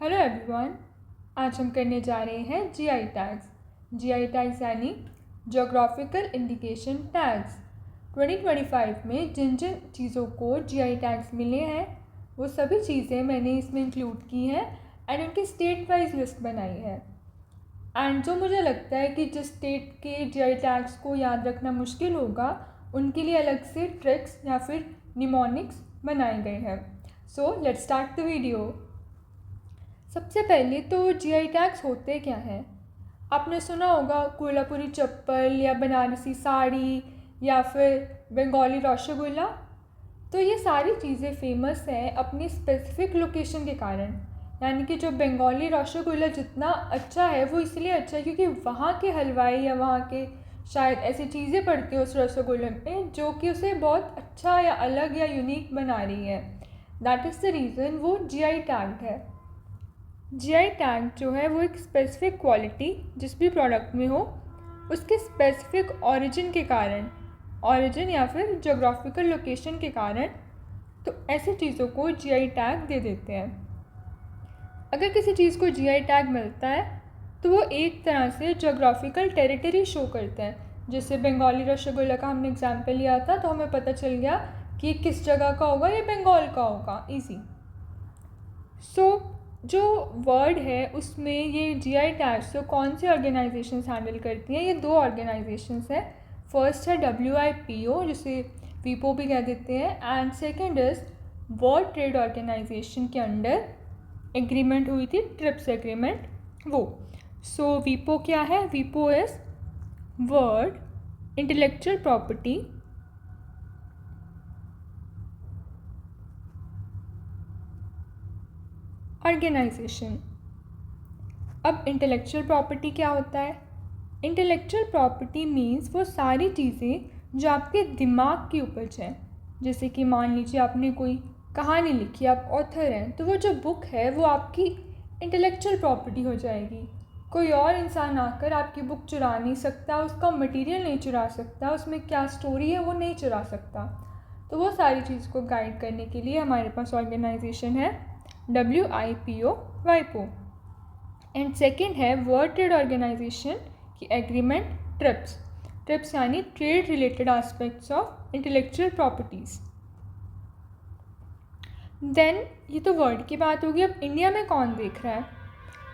Hello everyone. आज हम करने जा रहे हैं जीआई टैग्स। जीआई टैग्स यानी जोग्राफिकल इंडिकेशन टैग्स। 2025 में जिन जिन चीज़ों को जीआई टैग्स मिले हैं वो सभी चीज़ें मैंने इसमें इंक्लूड की हैं एंड उनकी स्टेट वाइज लिस्ट बनाई है। एंड जो मुझे लगता है कि जिस स्टेट के जीआई टैग्स को याद रखना मुश्किल होगा उनके लिए अलग से ट्रिक्स या फिर निमोनिक्स बनाए गए हैं। So let's start the video. सबसे पहले तो जीआई टैग्स होते क्या हैं? आपने सुना होगा कोल्हापुरी चप्पल या बनारसी साड़ी या फिर बंगाली रसगुल्ला। तो ये सारी चीज़ें फेमस हैं अपनी स्पेसिफिक लोकेशन के कारण। यानी कि जो बंगाली रसगुल्ला जितना अच्छा है वो इसलिए अच्छा है क्योंकि वहाँ के हलवाई या वहाँ के शायद ऐसी चीज़ें पड़ती हैं उस रसगुल्ले में जो कि उसे बहुत अच्छा या अलग या यूनिक बना रही है। दैट इज़ द रीज़न वो जीआई टैग्ड है। जीआई टैग जो है वो एक स्पेसिफिक क्वालिटी जिस भी प्रोडक्ट में हो उसके स्पेसिफिक ओरिजिन के कारण, ओरिजिन या फिर जोग्राफिकल लोकेशन के कारण, तो ऐसी चीज़ों को जीआई टैग दे देते हैं। अगर किसी चीज़ को जीआई टैग मिलता है तो वो एक तरह से जोग्राफिकल टेरिटरी शो करता है। जैसे बंगाली रसगुल्ला का हमने एग्जाम्पल लिया था तो हमें पता चल गया कि किस जगह का होगा, ये बंगाल का होगा, ईजी। जो वर्ड है उसमें ये जीआई टैग्स तो कौन सी ऑर्गेनाइजेशंस हैंडल करती हैं? ये दो ऑर्गेनाइजेशंस हैं। फर्स्ट है WIPO जिसे वीपो भी कह देते हैं, and second is world trade organisation के अंडर एग्रीमेंट हुई थी, ट्रिप्स एग्रीमेंट, वो। सो वीपो क्या है? वीपो is world intellectual property organisation. अब इंटेलेक्चुअल प्रॉपर्टी क्या होता है? इंटेलेक्चुअल प्रॉपर्टी मीन्स वो सारी चीज़ें जो आपके दिमाग की उपज हैं। जैसे कि मान लीजिए आपने कोई कहानी लिखी, आप ऑथर हैं, तो वो जो बुक है वो आपकी इंटेलेक्चुअल प्रॉपर्टी हो जाएगी। कोई और इंसान आकर आपकी बुक चुरा नहीं सकता, उसका मटेरियल नहीं चुरा सकता, उसमें क्या स्टोरी है वो नहीं चुरा सकता। तो वो सारी चीज़ को गाइड करने के लिए हमारे पास ऑर्गेनाइजेशन है WIPO। एंड सेकेंड है वर्ल्ड ट्रेड ऑर्गेनाइजेशन की एग्रीमेंट ट्रिप्स यानी trade related aspects of intellectual properties. Then ये तो वर्ल्ड की बात होगी। अब इंडिया में कौन देख रहा है?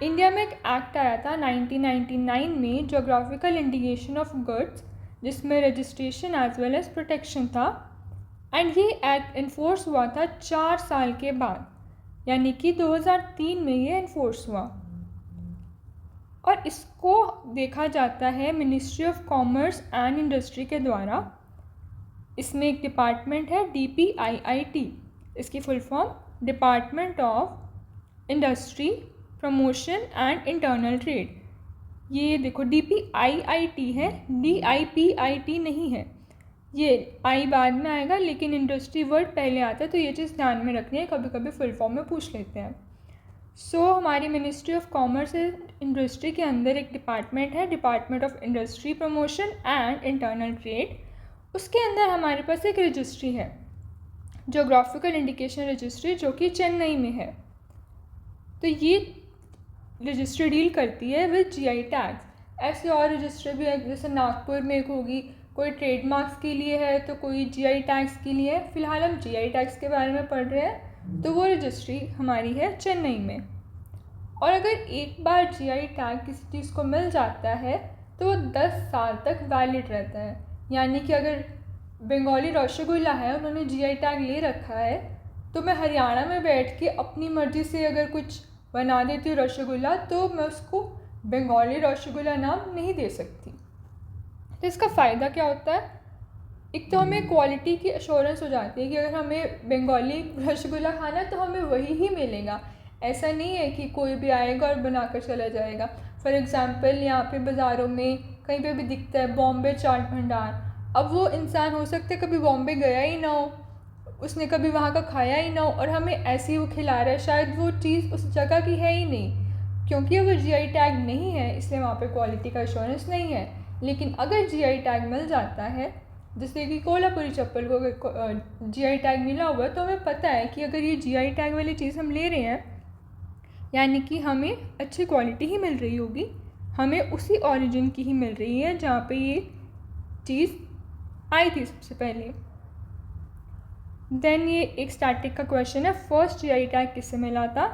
इंडिया में एक एक्ट आया था 1999 में, जोग्राफिकल इंडिकेशन ऑफ गुड्स, जिसमें registration as well as protection था। एंड ये एक्ट इन्फोर्स हुआ था 4 साल के बाद, यानी कि 2003 में ये इन्फोर्स हुआ। और इसको देखा जाता है ministry of commerce and industry के द्वारा। इसमें एक डिपार्टमेंट है DPIIT, इसकी full form department of industry promotion and internal trade. ये देखो DPIIT है, DIPIT नहीं है। ये आई बाद में आएगा लेकिन इंडस्ट्री वर्ड पहले आता है, तो ये चीज़ ध्यान में रखनी है, कभी कभी फुल फॉर्म में पूछ लेते हैं। हमारी ministry of commerce and industry के अंदर एक डिपार्टमेंट है, department of industry promotion and internal trade. उसके अंदर हमारे पास एक रजिस्ट्री है, जोग्राफिकल इंडिकेशन रजिस्ट्री, जो कि चेन्नई में है। तो ये रजिस्ट्री डील करती है विद जीआई टैग्स। ऐसे और रजिस्ट्री भी है, जैसे नागपुर में एक होगी, कोई ट्रेडमार्क्स के लिए है तो कोई जीआई टैग्स के लिए है। फिलहाल हम जीआई टैग्स के बारे में पढ़ रहे हैं, तो वो रजिस्ट्री हमारी है चेन्नई में। और अगर एक बार जीआई टैग किसी चीज़ को मिल जाता है तो वो 10 साल तक वैलिड रहता है। यानी कि अगर बंगाली रसगुल्ला है, उन्होंने जीआई टैग ले रखा है, तो मैं हरियाणा में बैठ के अपनी मर्ज़ी से अगर कुछ बना देती हूँ रसगुल्ला, तो मैं उसको बंगाली रसगुल्ला नाम नहीं दे सकती। तो इसका फ़ायदा क्या होता है? एक तो हमें क्वालिटी की एश्योरेंस हो जाती है कि अगर हमें बंगाली रसगुल्ला खाना है तो हमें वही ही मिलेगा। ऐसा नहीं है कि कोई भी आएगा और बना कर चला जाएगा। फॉर एग्ज़ाम्पल यहाँ पे बाज़ारों में कहीं पे भी दिखता है बॉम्बे चाट भंडार। अब वो इंसान हो सकता है कभी बॉम्बे गया ही ना हो, उसने कभी वहाँ का खाया ही ना हो, और हमें ऐसे ही वो खिला रहा है, शायद वो चीज़ उस जगह की है ही नहीं, क्योंकि वो जीआई टैग नहीं है इसलिए वहाँ पे क्वालिटी का एश्योरेंस नहीं है। लेकिन अगर जीआई टैग मिल जाता है, जैसे कि कोल्हापुरी चप्पल को जीआई टैग मिला हुआ है, तो हमें पता है कि अगर ये जीआई टैग वाली चीज़ हम ले रहे हैं यानी कि हमें अच्छी क्वालिटी ही मिल रही होगी, हमें उसी ओरिजिन की ही मिल रही है जहाँ पे ये चीज़ आई थी सबसे पहले। देन ये एक स्टैटिक का क्वेश्चन है, फर्स्ट जीआई टैग किससे मिला था?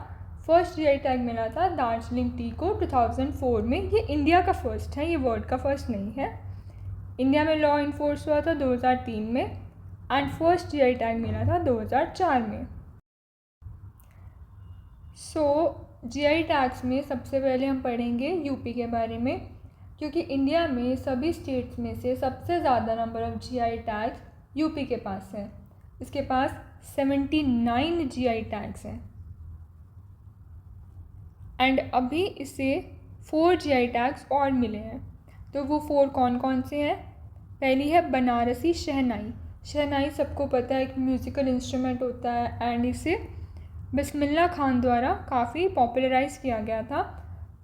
फर्स्ट जीआई टैग मिला था दार्जिलिंग टी को 2004 में। ये इंडिया का फर्स्ट है, ये वर्ल्ड का फर्स्ट नहीं है। इंडिया में लॉ इन्फोर्स हुआ था 2003 में एंड फर्स्ट जीआई टैग मिला था 2004 में। जीआई टैग्स में सबसे पहले हम पढ़ेंगे यूपी के बारे में, क्योंकि इंडिया में सभी स्टेट्स में से सबसे ज़्यादा number of GI tags UP के पास है। इसके पास 79 जीआई टैग्स हैं एंड अभी इसे 4 जीआई टैग्स और मिले हैं। तो वो 4 कौन कौन से हैं? पहली है बनारसी शहनाई। शहनाई सबको पता है एक म्यूज़िकल इंस्ट्रूमेंट होता है एंड इसे बिस्मिल्लाह खान द्वारा काफ़ी पॉपुलराइज़ किया गया था,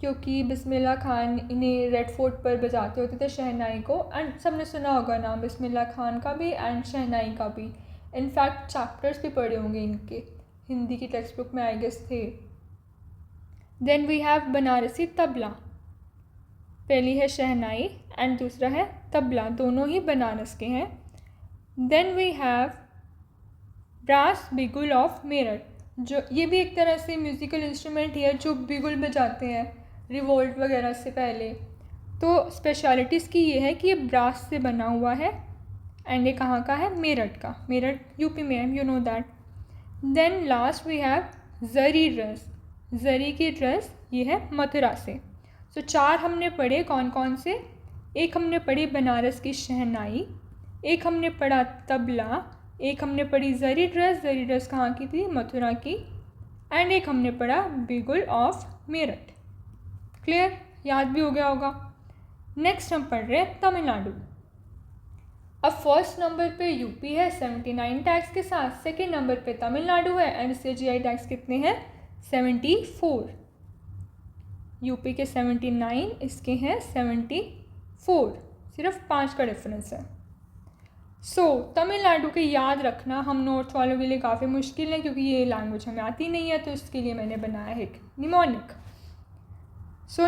क्योंकि बिस्मिल्लाह खान इन्हें रेड फोर्ट पर बजाते होते थे शहनाई को। एंड सबने सुना होगा नाम बिस्मिल्लाह खान का भी एंड शहनाई का भी। इनफैक्ट चैप्टर्स भी पढ़े होंगे इनके, हिंदी की टेक्स्ट बुक में आई गेस थे। Then we have Banarasi tabla. पहली है शहनाई एंड दूसरा है तबला, दोनों ही बनारस के हैं। देन वी हैव ब्रास बिगुल ऑफ मेरठ, जो ये भी एक तरह से म्यूज़िकल इंस्ट्रूमेंट ही है जो बिगुल बजाते हैं रिवोल्ट वगैरह से पहले। तो स्पेशलिटीज़ की ये है कि ये ब्रास से बना हुआ है एंड ये कहाँ का है? मेरठ का। मेरठ यूपी में है, you know that. Then last we have zari dress. Zari की ड्रेस ये है मथुरा से। सो 4 हमने पढ़े, कौन कौन से? एक हमने पढ़ी बनारस की शहनाई, एक हमने पढ़ा तबला, एक हमने पढ़ी जरी ड्रेस। जरी ड्रेस कहाँ की थी? मथुरा की। एंड एक हमने पढ़ा बिगुल ऑफ मेरठ। क्लियर? याद भी हो गया होगा। नेक्स्ट हम पढ़ रहे हैं तमिलनाडु। अब फर्स्ट नंबर पे यूपी है 79 टैग्स के साथ, सेकेंड नंबर पे तमिलनाडु है एंड इसके जीआई टैग्स कितने हैं? 74। यूपी के 79, इसके हैं 74, सिर्फ 5 का डिफरेंस है। तमिलनाडु के याद रखना हम नॉर्थ वालों के लिए काफ़ी मुश्किल है, क्योंकि ये लैंग्वेज हमें आती नहीं है, तो इसके लिए मैंने बनाया है एक निमोनिक।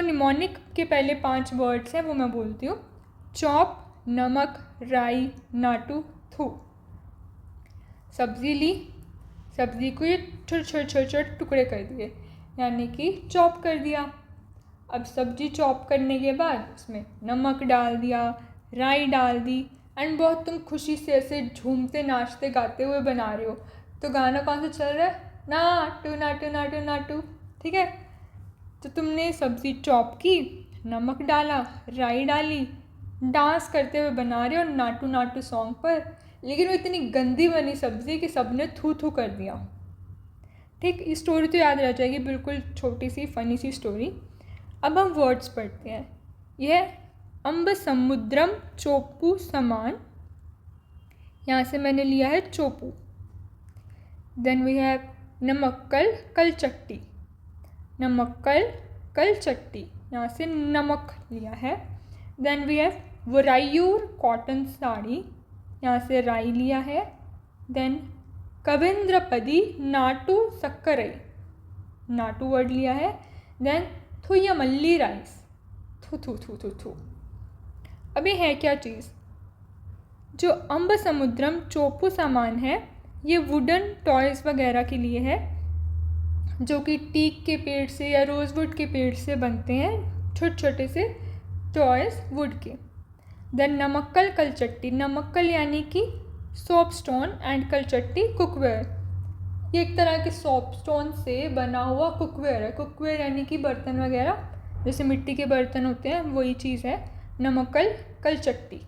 निमोनिक के पहले 5 वर्ड्स हैं, वो मैं बोलती हूँ। चॉप, नमक, राई, नाटू, थू। सब्ज़ी ली, सब्ज़ी को ये छोटे छोटे टुकड़े कर दिए, यानी कि चॉप कर दिया। अब सब्ज़ी चॉप करने के बाद उसमें नमक डाल दिया, राई डाल दी एंड बहुत तुम खुशी से ऐसे झूमते नाचते गाते हुए बना रहे हो, तो गाना कौन सा चल रहा है? नाटू नाटू नाटू नाटू। ठीक है, तो तुमने सब्ज़ी चॉप की, नमक डाला, राई डाली, डांस करते हुए बना रहे हो नाटू नाटू सॉन्ग पर, लेकिन वो इतनी गंदी बनी सब्ज़ी कि सबने थू थू कर दिया। ठीक, ये स्टोरी तो याद रह जाएगी, बिल्कुल छोटी सी फनी सी स्टोरी। अब हम वर्ड्स पढ़ते हैं। यह अम्ब समुद्रम चोपू समान, यहाँ से मैंने लिया है चोपू। Then we have Namakkal Kalchatti. Namakkal Kalchatti, यहाँ से नमक लिया है। Then we have Varayur cotton sari, यहाँ से राई लिया है। देन कविंद्रपदी नाटू सक्करई, नाटू वर्ड लिया है। देन थुयमल्ली राइस, थू थू थू थू थू। अभी है क्या चीज़? जो अम्ब समुद्रम चोपू सामान है, ये वुडन टॉयज़ वगैरह के लिए है, जो कि टीक के पेड़ से या रोज़वुड के पेड़ से बनते हैं, छोटे छोटे से टॉयज़ वुड के। देन नमक्कल कलचट्टी, नमक्कल यानी कि सोप स्टोन एंड कलचट्टी कुकवेयर, ये एक तरह के सोप स्टोन से बना हुआ कुकवेयर है। कुकवेयर यानी कि बर्तन वगैरह, जैसे मिट्टी के बर्तन होते हैं, वही चीज़ है नमक्कल कलचट्टी।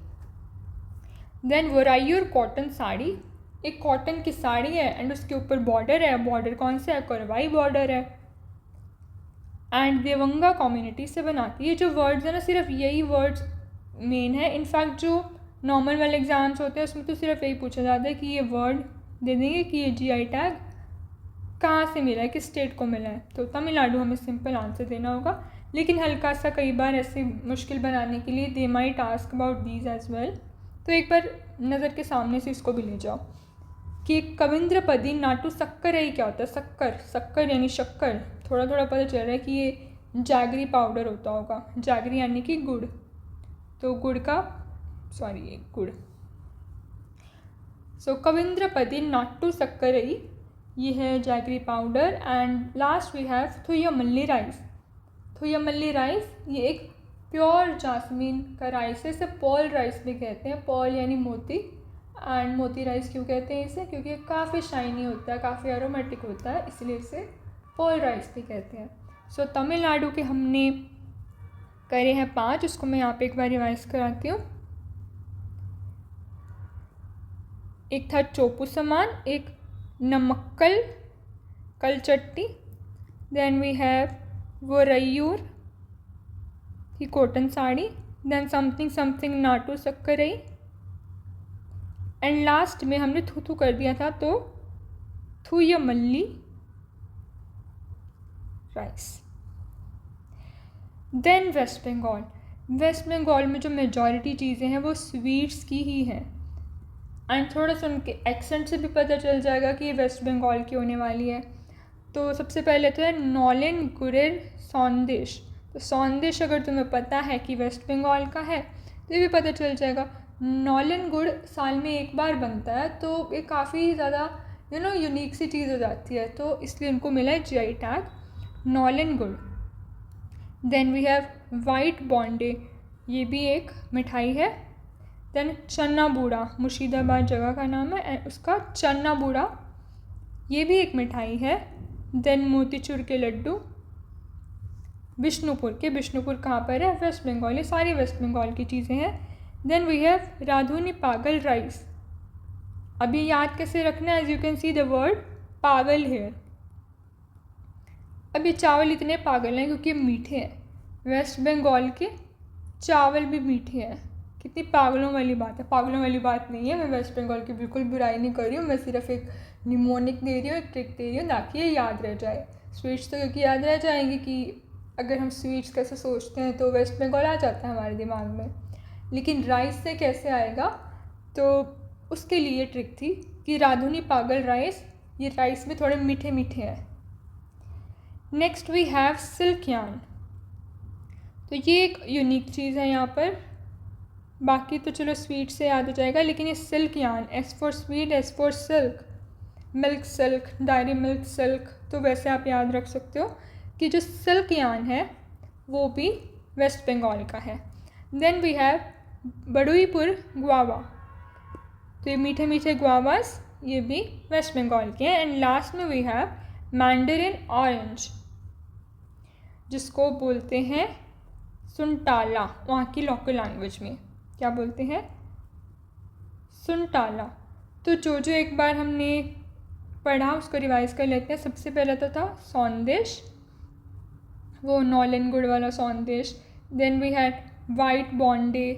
देन वरायूर कॉटन साड़ी, एक कॉटन की साड़ी है एंड उसके ऊपर बॉर्डर है। बॉर्डर कौन सा है? करवाई बॉर्डर है एंड देवंगा कम्युनिटी से बनाती है। जो वर्ड्स है ना, सिर्फ यही वर्ड्स मेन है। इनफैक्ट जो नॉर्मल वाले एग्ज़ाम्स होते हैं उसमें तो सिर्फ यही पूछा जाता है कि ये वर्ड दे देंगे कि ये जीआई टैग कहाँ से मिला है, किस स्टेट को मिला है। तो तमिलनाडु हमें सिंपल आंसर देना होगा, लेकिन हल्का सा कई बार ऐसे मुश्किल बनाने के लिए they might ask about these as well. तो एक बार नज़र के सामने से इसको भी ले जाओ कि कविंद्रपदी नाटू सक्करई क्या होता है? शक्कर, शक्कर यानी शक्कर, थोड़ा थोड़ा पता चल रहा है कि ये जैगरी पाउडर होता होगा। जैगरी यानी कि गुड़, तो गुड़ का गुड़। सो कविंद्रपति नाट्टू सक्करई, ये है jaggery powder. And last we have Thuyamalli rice. Thuyamalli rice ये एक प्योर जासमीन का राइस है, इसे पॉल राइस भी कहते हैं। पॉल यानी मोती, एंड मोती राइस क्यों कहते हैं इसे, क्योंकि ये काफ़ी शाइनी होता है, काफ़ी एरोमेटिक होता है, इसलिए इसे पॉल राइस भी कहते हैं। सो तमिलनाडु के हमने करे हैं 5, उसको मैं यहाँ पे एक बार रिवाइज कराती हूँ। एक था चोपू समान, एक Namakkal Kalchatti, then we have Woraiyur की cotton sari, then something something Nattu Sakkarai, and last में हमने थू कर दिया था तो Thuyamalli rice. Then West Bengal. West Bengal में जो मेजॉरिटी चीज़ें हैं वो स्वीट्स की ही हैं, एंड थोड़ा सा उनके एक्सेंट से भी पता चल जाएगा कि ये वेस्ट बंगाल की होने वाली है। तो सबसे पहले तो है नॉलेन गुरेर सौंदेश। तो सौंदेश अगर तुम्हें पता है कि वेस्ट बंगाल का है तो ये भी पता चल जाएगा। नॉलेन गुड़ साल में एक बार बनता है, तो ये काफ़ी ज़्यादा यूनिक सी चीज़ हो जाती है, तो इसलिए उनको मिला है GI टैग नॉलेन गुड़। Then we have white bonde, ये भी एक मिठाई है। देन चन्ना बूड़ा, मुर्शिदाबाद जगह का नाम है, एंड उसका चन्ना बूड़ा ये भी एक मिठाई है। देन मोतीचूर के लड्डू, बिष्णुपुर के, बिष्णुपुर कहाँ पर है, वेस्ट बंगाल, ये सारी वेस्ट बंगाल की चीज़ें हैं। देन वी हैव राधुनी पागल राइस। अभी याद कैसे रखना है, as you can see the word pagal here. अब ये चावल इतने पागल हैं क्योंकि मीठे हैं, वेस्ट बंगाल के चावल भी मीठे हैं। कितनी पागलों वाली बात है, पागलों वाली बात नहीं है, मैं वेस्ट बंगाल की बिल्कुल बुराई नहीं कर रही हूँ, मैं सिर्फ एक निमोनिक दे रही हूँ, एक ट्रिक दे रही हूँ ताकि ये याद रह जाए। स्वीट्स तो क्योंकि याद रह जाएंगी कि अगर हम स्वीट्स कैसे सोचते हैं तो वेस्ट बंगाल आ जाता है हमारे दिमाग में, लेकिन राइस से कैसे आएगा, तो उसके लिए ट्रिक थी कि राधुनी पागल राइस, ये राइस भी थोड़े मीठे मीठे हैं। Next we have silk yarn. तो ये एक यूनिक चीज़ है यहाँ पर, बाकी तो चलो स्वीट से याद हो जाएगा, लेकिन ये silk yarn, S for sweet, S for silk, milk silk, diary milk silk, तो वैसे आप याद रख सकते हो कि जो सिल्क यार्न है वो भी वेस्ट बंगाल का है। देन वी हैव बड़ुईपुर गुआवा, तो ये मीठे मीठे गुआवास ये भी वेस्ट बंगाल के हैं। एंड लास्ट में वी हैव मैंडरिन ऑरेंज, जिसको बोलते हैं सुनटाला, वहाँ की लोकल लैंग्वेज में क्या बोलते हैं, सुनटाला। तो जो एक बार हमने पढ़ा उसको रिवाइज कर लेते हैं। सबसे पहले तो था सौंदेश, वो नॉलेन गुड़ वाला sandesh. Then we had white bonde,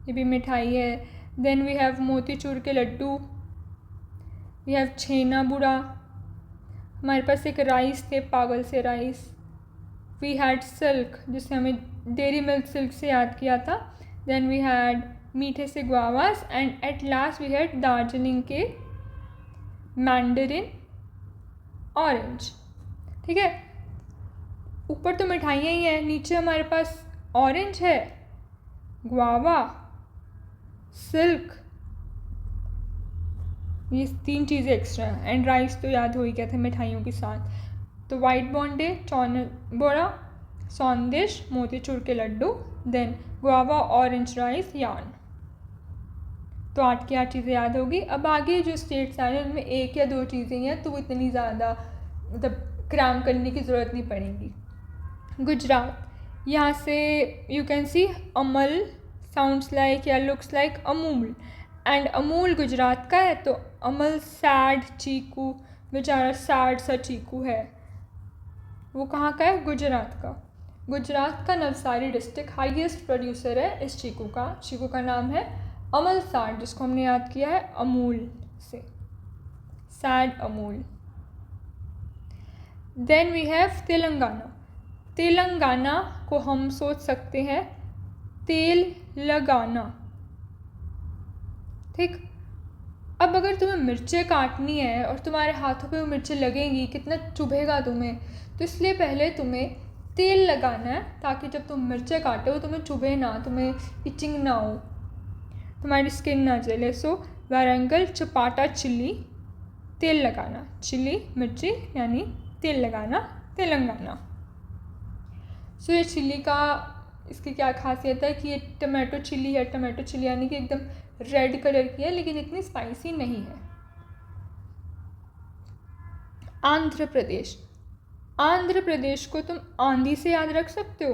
ये भी मिठाई है। देन वी हैव मोतीचूर के लड्डू, वी हैव छेना बुड़ा, हमारे पास एक राइस थे पागल से राइस। वी हैड सिल्क, जिसे हमें डेयरी मिल्क सिल्क से याद किया था। देन वी हैड मीठे से guavas, and at last we had Darjeeling के मैंडरिन ऑरेंज। ठीक है, ऊपर तो मिठाइयाँ ही हैं, नीचे हमारे पास ऑरेंज है, गुआवा, सिल्क, ये 3 चीज़ें एक्स्ट्रा हैं, एंड राइस तो याद हो ही गया था मिठाइयों के साथ। तो वाइट बॉन्डे, चौन बोड़ा, सौंदेश, मोतीचूर के laddu, then guava, orange rice, yarn. तो 8 की 8 चीज़ें याद होगी। अब आगे जो स्टेट्स आ रहे हैं उनमें 1 या 2 चीज़ें हैं, तो वो इतनी ज़्यादा मतलब क्रैम करने की ज़रूरत नहीं पड़ेगी। गुजरात, यहाँ से you can see Amal sounds like या looks like Amul, and Amul Gujarat का है, तो अमल सैड चीकू, बेचारा सैड सा चीकू है, वो कहाँ का है, गुजरात का। गुजरात का नवसारी डिस्ट्रिक्ट हाईएस्ट प्रोड्यूसर है इस चीकू का। चीकू का नाम है अमल सैड, जिसको हमने याद किया है अमूल से, said Amul. Then we have Telangana. Telangana को हम सोच सकते हैं तेल लगाना, ठीक। अब अगर तुम्हें मिर्चें काटनी है और तुम्हारे हाथों पे वो मिर्चें लगेंगी, कितना चुभेगा तुम्हें, तो इसलिए पहले तुम्हें तेल लगाना है ताकि जब तुम मिर्चें काटो तुम्हें चुभे ना, तुम्हें इचिंग ना हो, तुम्हारी स्किन ना जले। सो वारंगल चपाटा चिल्ली, तेल लगाना, चिल्ली मिर्ची यानी तेल लगाना, तेलंगाना। सो ये चिल्ली का, इसकी क्या खासियत है कि ये टमाटो चिल्ली है। टमाटो चिल्ली यानी कि एकदम रेड कलर की है लेकिन इतनी स्पाइसी नहीं है। आंध्र प्रदेश, आंध्र प्रदेश को तुम आंधी से याद रख सकते हो।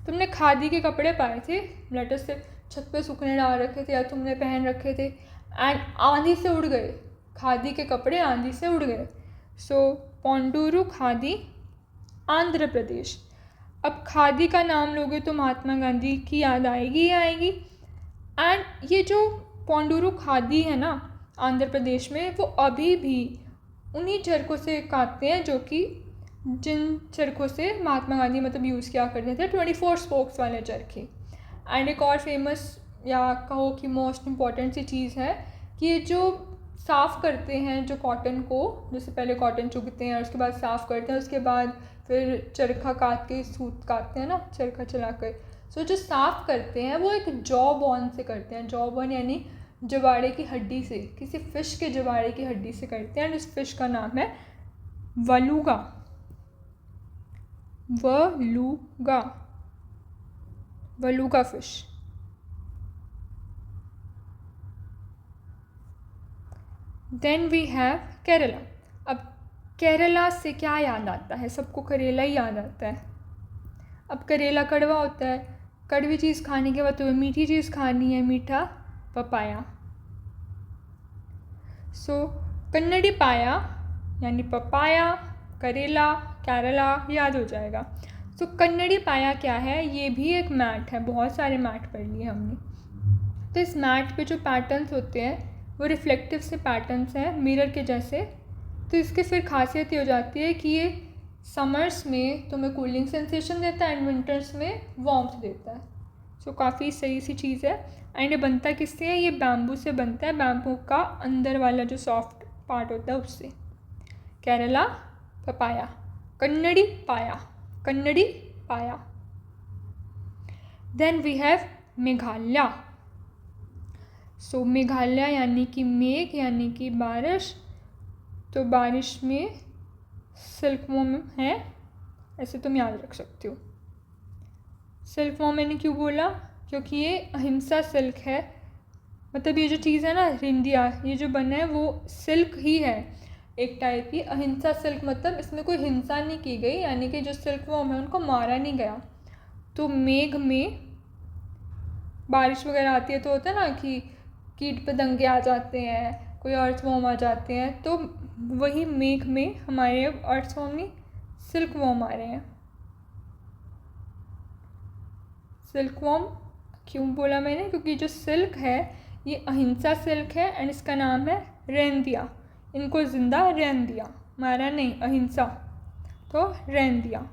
तुमने खादी के कपड़े पाए थे, लेटर से छत पे सूखने डाल रखे थे या तुमने पहन रखे थे एंड आंधी से उड़ गए, खादी के कपड़े आंधी से उड़ गए। सो पोंडूरू खादी, आंध्र प्रदेश। अब खादी का नाम लोगे तो महात्मा गांधी की याद आएगी ही आएगी। एंड ये जो पोंडूरू खादी है ना आंध्र प्रदेश में, वो अभी भी उन्हीं चरखों से काटते हैं जो कि जिन चरखों से महात्मा गांधी मतलब यूज़ किया करते थे, 24 स्पोक्स वाले चरखे। एंड एक और फेमस या कहो कि मोस्ट इम्पॉर्टेंट सी चीज़ है कि ये जो साफ़ करते हैं जो कॉटन को, जैसे पहले कॉटन चुगते हैं और उसके बाद साफ़ करते हैं, उसके बाद फिर चरखा काट के सूत काटते हैं ना चरखा चला कर। सो जो साफ़ करते हैं वो एक जॉ बॉन से करते हैं। जॉ बॉन यानी जबाड़े की हड्डी से, किसी फ़िश के जबाड़े की हड्डी से करते हैं। उस फिश का नाम है beluga, beluga, beluga fish. Then we have Kerala. अब केरला से क्या याद आता है, सबको करेला ही याद आता है। अब करेला कड़वा होता है, कड़वी चीज़ खाने के बाद तुम्हें मीठी चीज़ खानी है, मीठा पपाया। सो कन्नड़ी पाया यानी पपाया, करेला, केरला याद हो जाएगा। सो कन्नड़ी पाया क्या है, ये भी एक मैट है, बहुत सारे मैट पढ़ लिए हमने। तो इस मैट पे जो पैटर्न्स होते हैं वो रिफ्लेक्टिव से पैटर्न्स हैं मिरर के जैसे। तो इसकी फिर खासियत ये हो जाती है कि ये समर्स में तुम्हें कूलिंग सेंसेशन देता है एंड विंटर्स में वार्मथ देता है। सो काफ़ी सही सी चीज़ है। एंड ये बनता किससे है, ये बैम्बू से बनता है, बैम्बू का अंदर वाला जो सॉफ्ट पार्ट होता है उससे। Kerala papaya, कन्नड़ी Paya, Kannadi Paya. Then we have Meghalaya. So Meghalaya यानी कि मेघ यानी कि बारिश, तो बारिश में सिल्कवॉर्म है, ऐसे तुम याद रख सकते हो। सिल्कवॉर्म मैंने क्यों बोला, क्योंकि ये अहिंसा सिल्क है, मतलब ये जो चीज़ है ना रिंदिया, ये जो बना है वो सिल्क ही है एक टाइप की। अहिंसा सिल्क मतलब इसमें कोई हिंसा नहीं की गई, यानी कि जो सिल्कवॉर्म है उनको मारा नहीं गया। तो मेघ में बारिश वगैरह आती है तो होता है ना कि कीट पतंगे आ जाते हैं, कोई अर्थवॉर्म आ जाते हैं, तो वही मेघ में हमारे अर्थवॉर्म नहीं सिल्कवॉर्म आ रहे हैं। सिल्कवॉर्म क्यों बोला मैंने, क्योंकि जो सिल्क है ये अहिंसा सिल्क है एंड इसका नाम है रहन दिया, इनको ज़िंदा रहन दिया, मारा नहीं, अहिंसा, तो रहन दिया।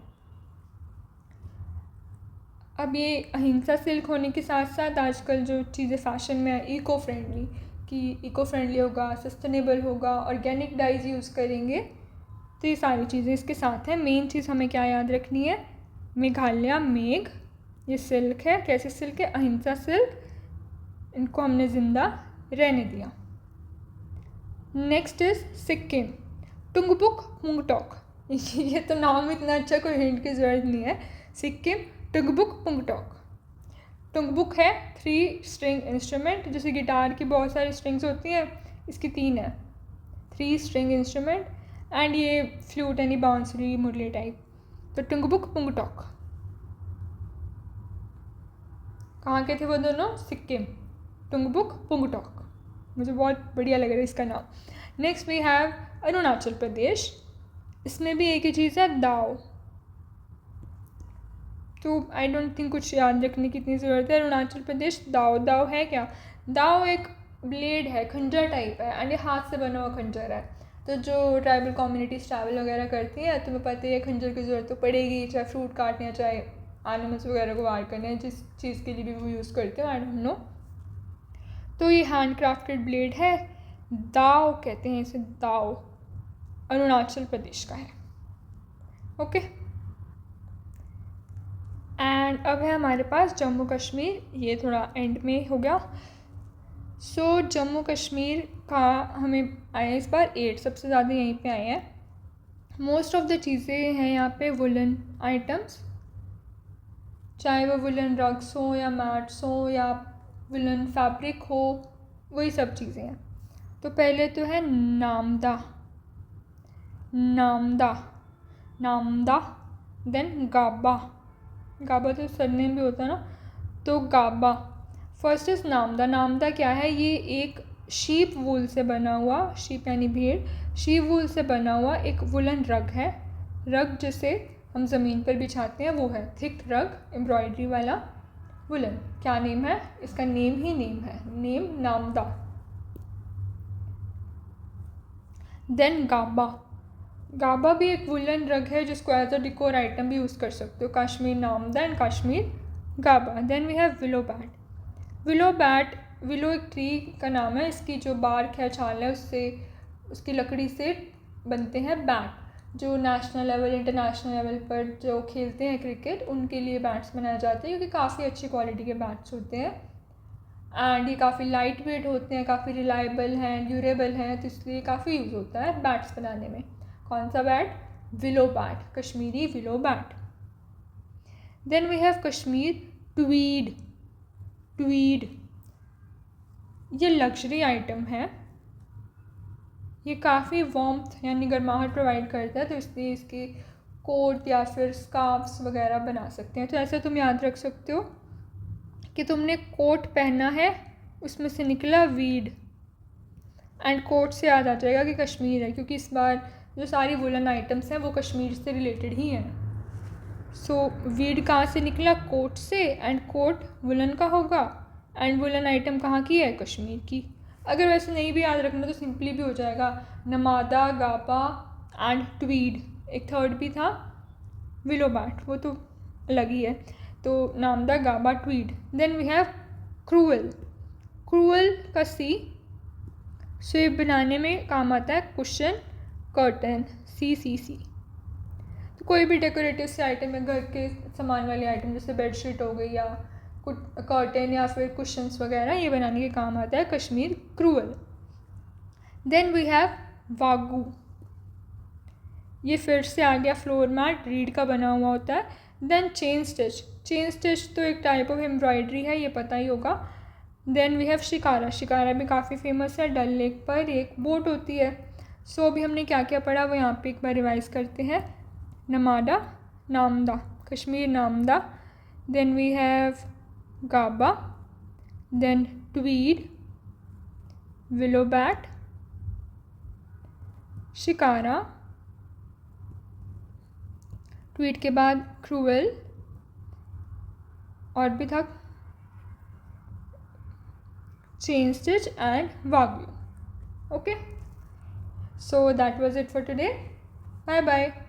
अब ये अहिंसा सिल्क होने के साथ साथ आजकल जो चीज़ें फ़ैशन में है इको फ्रेंडली, कि इको फ्रेंडली होगा, सस्टेनेबल होगा, ऑर्गेनिक डाइज यूज़ करेंगे, तो ये सारी चीज़ें इसके साथ हैं। मेन चीज़ हमें क्या याद रखनी है, मेघालय मेघ, ये सिल्क है, कैसे सिल्क है, अहिंसा सिल्क, इनको हमने ज़िंदा रहने दिया। Next is Sikkim, Tungbuk Pungtok. ये तो नाम इतना अच्छा, कोई हिंट की ज़रूरत नहीं है। सिक्किम टुंगबुक पुंगटॉक। टुंगबुक है 3 स्ट्रिंग इंस्ट्रूमेंट, जैसे गिटार की बहुत सारी स्ट्रिंग्स होती हैं, इसकी 3 है, 3 स्ट्रिंग इंस्ट्रूमेंट। एंड ये फ्लूट यानी बांसुरी मुरली टाइप। तो टुंगबुक पुंगटॉक कहाँ के थे वो दोनों, सिक्किम, टुंगबुक पुंगटॉक, मुझे बहुत बढ़िया लग रहा है इसका नाम। Next we have Arunachal Pradesh, इसमें भी एक ही चीज़ है, दाव। तो आई डोंट थिंक कुछ याद रखने की इतनी ज़रूरत है। अरुणाचल प्रदेश दाव, दाव है क्या, दाव एक ब्लेड है, खंजर टाइप है, एंड ये हाथ से बना हुआ खंजर है। तो जो ट्राइबल कम्युनिटीज़ ट्रैवल वगैरह करती हैं, तुम्हें पता है खंजर की ज़रूरत तो पड़ेगी, चाहे फ्रूट काटने, चाहे एनिमल्स वगैरह को वार करने, जिस चीज़ के लिए भी वो यूज़ करते हैं, आई डोंट नो। तो ये हैंड क्राफ्टेड ब्लेड है दाओ कहते हैं इसे, दाओ, अरुणाचल प्रदेश का है। ओके, एंड अब है हमारे पास जम्मू कश्मीर, ये थोड़ा एंड में हो गया। सो जम्मू कश्मीर का हमें आया इस बार 8, सबसे ज़्यादा यहीं पे आए हैं। मोस्ट ऑफ द चीज़ें हैं यहाँ पे वुलन आइटम्स, चाहे वो वुलन रग्स हो या मैट्स हो या वुलन फैब्रिक हो, वही सब चीज़ें हैं। तो पहले तो है नामदा, नामदा, नामदा, देन गाबा, गाबा तो सरनेम भी होता है ना, तो गाबा। First is नामदा। नामदा क्या है? ये एक शीप वूल से बना हुआ, शीप यानी भेड़, शीप वूल से बना हुआ एक वुलन रग है। रग जिसे हम ज़मीन पर बिछाते हैं वो है थिक रग, एम्ब्रॉयडरी वाला वुलन। क्या नेम है इसका? नेम ही नेम है, नेम नामदा। देन गाबा, गाबा भी एक वुलन रग है जिसको एज अ डिकोर आइटम भी यूज़ कर सकते हो। Kashmir namda and Kashmir gabba. Then we have willow bat. Willow bat, willow एक ट्री का नाम है, इसकी जो बार्क है, छाल है, उससे, उसकी लकड़ी से बनते हैं बैट। जो नेशनल लेवल, इंटरनेशनल लेवल पर जो खेलते हैं क्रिकेट, उनके लिए बैट्स बनाए जाते हैं, क्योंकि काफ़ी अच्छी क्वालिटी के बैट्स होते हैं एंड ये काफ़ी लाइट वेट होते हैं, काफ़ी रिलायबल हैं, ड्यूरेबल हैं, तो इसलिए काफ़ी यूज़ होता है बैट्स बनाने में। कौन सा bat? Willow bat, Kashmiri willow bat. Then we have Kashmir tweed. Tweed ये लग्जरी आइटम है, ये काफ़ी वार्मथ यानी गर्माहट प्रोवाइड करता है, तो इसलिए इसके कोट या फिर स्कार्फ्स वगैरह बना सकते हैं। तो ऐसा तुम याद रख सकते हो कि तुमने कोट पहना है, उसमें से निकला वीड, एंड कोट से याद आ जाएगा कि कश्मीर है, क्योंकि इस बार जो सारी वुलन आइटम्स हैं वो कश्मीर से रिलेटेड ही हैं। सो वीड कहाँ से निकला? कोट से, एंड कोट वुलन का होगा, एंड वुलन आइटम कहाँ की है? कश्मीर की। अगर वैसे नहीं भी याद रखना तो सिंपली भी हो जाएगा, नमादा, गाबा एंड ट्वीड। एक थर्ड भी था विलो बैट, वो तो अलग ही है। तो namda, gabba, tweed. Then we have crewel. Crewel का सी, सो बनाने में काम आता है कुशन, कर्टन, सी। तो कोई भी डेकोरेटिव से आइटम है, घर के सामान वाली आइटम, जैसे बेडशीट हो गई या कुछ कर्टन या फिर कुशन्स वगैरह, ये बनाने के काम आता है Kashmir crewel. Then we have Wagoo. ये फिर से आ गया फ्लोर मैट, रीड का बना हुआ होता है। Then chain stitch. Chain stitch तो एक टाइप ऑफ एम्ब्रॉयडरी है, ये पता ही होगा। Then we have shikara. Shikara भी काफ़ी फेमस है, डल लेक पर एक बोट होती है। सो अभी हमने क्या क्या पढ़ा वो यहाँ पे एक बार रिवाइज करते हैं। Namda, namda, Kashmir namda. Then we have gabba, then tweed, willow bat, shikara, tweed के बाद क्रूअल, और भी था chain stitch and vagu. Okay, so that was it for today. Bye bye.